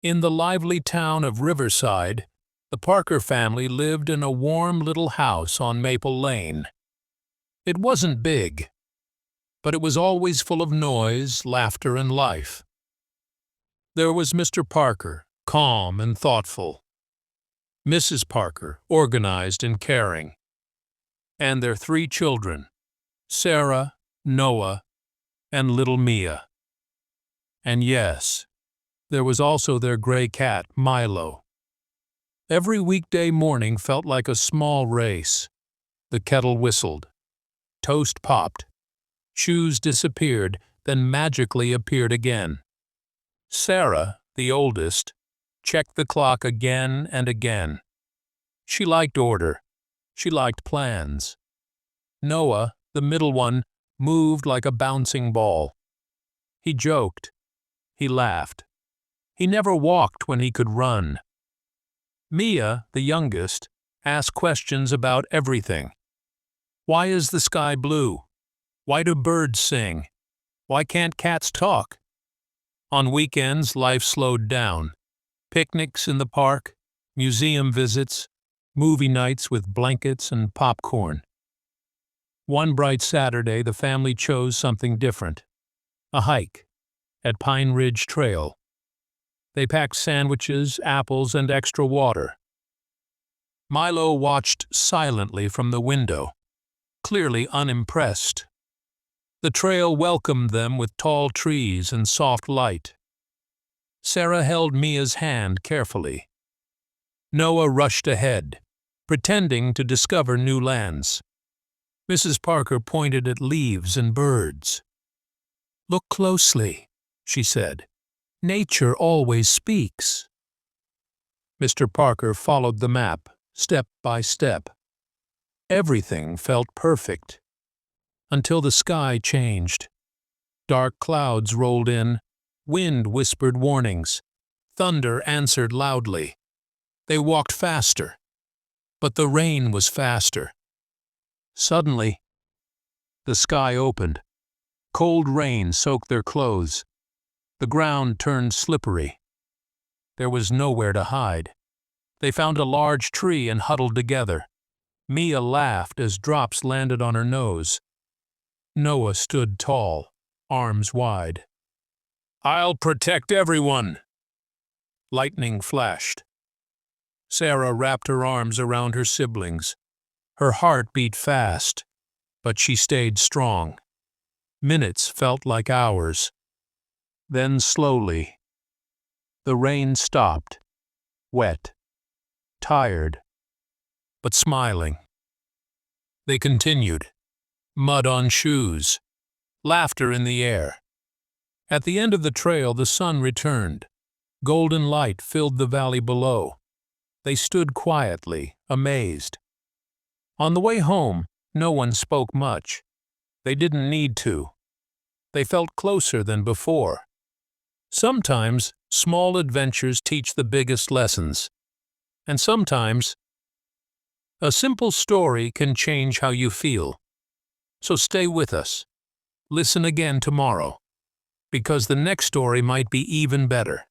In the lively town of Riverside, the Parker family lived in a warm little house on Maple Lane. It wasn't big, but it was always full of noise, laughter, and life. There was Mr. Parker, calm and thoughtful; Mrs. Parker, organized and caring; and their three children, Sarah, Noah, and little Mia. And yes, there was also their gray cat, Milo. Every weekday morning felt like a small race. The kettle whistled. Toast popped. Shoes disappeared, then magically appeared again. Sarah, the oldest, checked the clock again and again. She liked order. She liked plans. Noah, the middle one, moved like a bouncing ball. He joked. He laughed. He never walked when he could run. Mia, the youngest, asked questions about everything. Why is the sky blue? Why do birds sing? Why can't cats talk? On weekends, life slowed down. Picnics in the park, museum visits, movie nights with blankets and popcorn. One bright Saturday, the family chose something different. A hike at Pine Ridge Trail. They packed sandwiches, apples, and extra water. Milo watched silently from the window, clearly unimpressed. The trail welcomed them with tall trees and soft light. Sarah held Mia's hand carefully. Noah rushed ahead, pretending to discover new lands. Mrs. Parker pointed at leaves and birds. "Look closely," she said. "Nature always speaks." Mr. Parker followed the map, step by step. Everything felt perfect, until the sky changed. Dark clouds rolled in, wind whispered warnings, thunder answered loudly. They walked faster, but the rain was faster. Suddenly, the sky opened. Cold rain soaked their clothes. The ground turned slippery. There was nowhere to hide. They found a large tree and huddled together. Mia laughed as drops landed on her nose. Noah stood tall, arms wide. "I'll protect everyone." Lightning flashed. Sarah wrapped her arms around her siblings. Her heart beat fast, but she stayed strong. Minutes felt like hours. Then slowly, the rain stopped, wet, tired, but smiling. They continued, mud on shoes, laughter in the air. At the end of the trail, the sun returned. Golden light filled the valley below. They stood quietly, amazed. On the way home, no one spoke much. They didn't need to. They felt closer than before. Sometimes, small adventures teach the biggest lessons. And sometimes, a simple story can change how you feel. So stay with us. Listen again tomorrow, because the next story might be even better.